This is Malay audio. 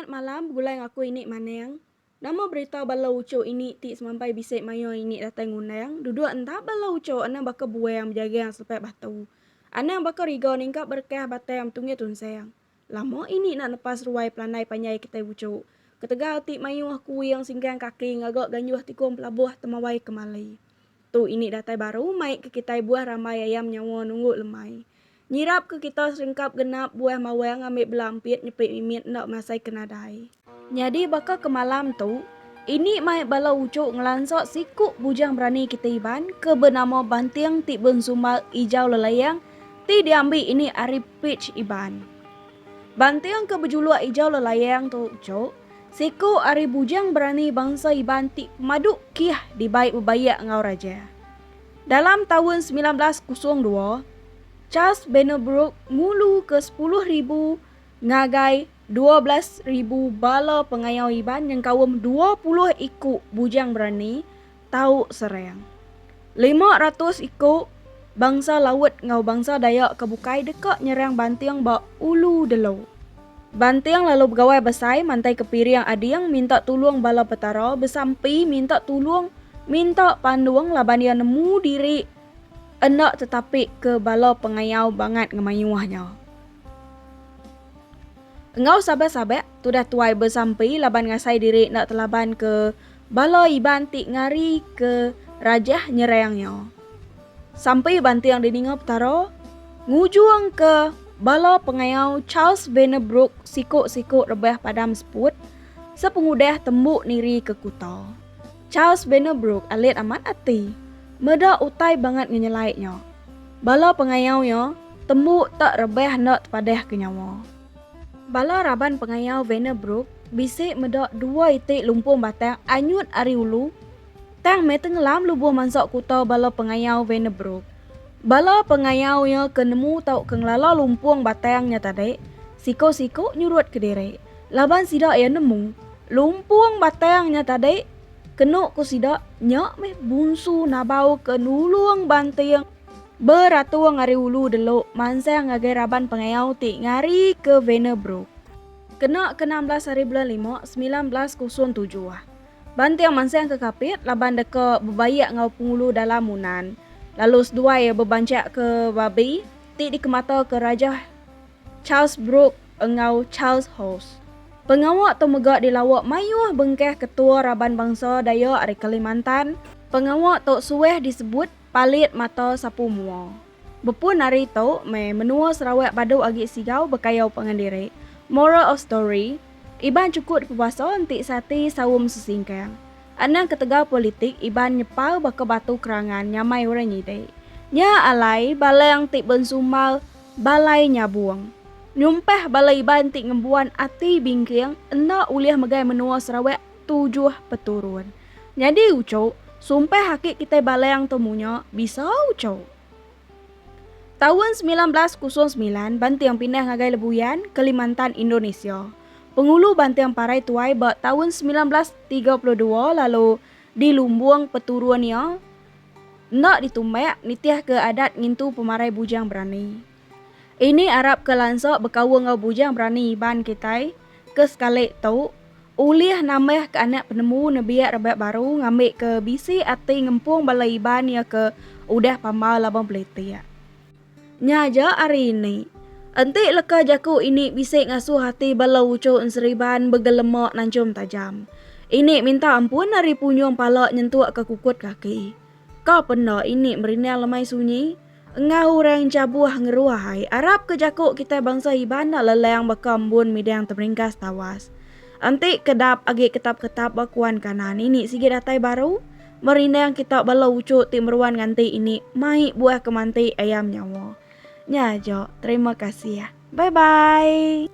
Selamat malam, gulai aku ini maneng. Nama berita balau uco ini ti semampai bisik mayo ini datang undang. Duduk entah balau uco ana baka buang menjaga yang sepek batu. Ana baka rigo ningkap berkah batang tunggu tunsayang. Lama ini nak lepas ruai pelanai panyai kita uco. Ketegal ti mayu aku yang singgang kaki ngagak ganyuh tikum pelabuh temawai kemali. Tu ini datai baru mai ke kita buah ramai ayam nyawa nunggu lemai. Nyirap ke kita serengkap genap buah mawang ambil belampit nyepik mimit nak masai kenadai. Jadi baka ke malam tu, ini mai bala ucuk ngelansok sikuk bujang berani kita iban ke bernama bantiang ti bensumal ijau lelayang ti diambil ini ari pitch iban. Bantiang ke bejuluk ijau lelayang tu ucuk, sikuk ari bujang berani bangsa iban ti maduk kih di baik bebayak ngau raja. Dalam tahun 1902, Charles Benebrook mulu ke 10,000 ngagai 12,000 bala pengayau iban yang kawum 20 ikut bujang berani tau serang. 500 ikut bangsa laut ngau bangsa Dayak kebukai dekak nyerang Bantiang ba ulu delo. Bantiang lalu begawai besai mantai ke Piriang Adiang minta tolong bala petara besampi minta tolong minta panduang laban dia nemu diri enak tetapi ke bala pengayau banget ngemayuahnya. Engau sabar-sabar tu dah tuai bersampai laban ngasai diri nak telaban ke bala iban ti ngari ke rajah nyerangnya. Sampai Bantiang dininga petara ngujuang ke bala pengayau Charles Benebrook sikuk-sikuk rebah padam seput sepengudah tembuk niri ke kuta. Charles Benebrook alit amat hati. Meda utai banget ngenyelaitnya. Bala pengayaunya tembuk tak rebah nak padah ke nyawa. Bala raban pengayau Benebrook bisik meda 2 itik lumpung batang anyut ari ulu. Tang me tenggelam lubuh mansok kuta bala pengayau Benebrook. Bala pengayaunya kenemu tau kenglala lumpung batangnya tadi. Siko-siko nyurut ke diri. Laban sidak ya nemu lumpung batangnya tadi. Kenuk ku sidak nyak meh bunsu nabau ke nuluang Bantiang beratuang ngari ulu delok mansang ngagai raban pengayau ti ngari ke Benebrook. Kena ke 16 hari bulan 5 1907. Bantiang mansang ke kapit laban deka bebayak ngau pengulu dalam munan. Lalu sedua ya bebancak ke babi ti dikemata ke Raja Charles Brooke engau Charles House. Pengawak tu megak dilawak mayuh bengkeh ketua raban bangsa Dayak dari Kalimantan. Pengawak tu sueh disebut palit mata sapu mua. Bepun hari tu menua Sarawak badu agi sigau bekayau pengandiri. Moral of story, iban cukup puasa antik sati sawum sesingkang. Anang ketegal politik iban nyepal baka batu kerangan nyamai orang nyidai. Nya alai balai yang tik bensumal balai nyabuang. Nyumpah balai iban tik ngembuan ati bingkiang ena uliah megai menua Sarawak 7 peturun. Jadi ucau, sumpah hakik kita balai yang temunya bisa ucau. Tahun 1909 Bantiang pindah ngagai Lebuyan, Kalimantan, Indonesia. Pengulu Bantiang parai tuai bak tahun 1932 lalu di Lumbuang peturunnya nak ditumbak nitiah ke adat ngintu pemarai bujang berani. Ini Arab ke lansok berkawang ngau bujang berani iban kita ke sekalik tau uliah nambah ke anak penemu nebiak rebak baru ngambil ke bisi ati ngempung balai iban ya ke udah pamal labang pelitiak. Nyaja hari ini entik leka jaku ini bisik ngasuh hati balau ucuk seriban begelemak nancum tajam. Ini minta ampun hari punyong palak nyentuak ke kukut kaki. Kau pernah ini merinal lemai sunyi? Engau orang cabuh ngeruahai Arab ke jakuk kita bangsa iban nak lelayang bekambun midang terringkas tawas. Antik kedap agi ketap-ketap bakuan kanan ini sikit datai baru. Merindang kita balau ucuk timruan ganti ini mai buah kemanti ayam nyawa. Nyajo, terima kasih ya. Bye bye.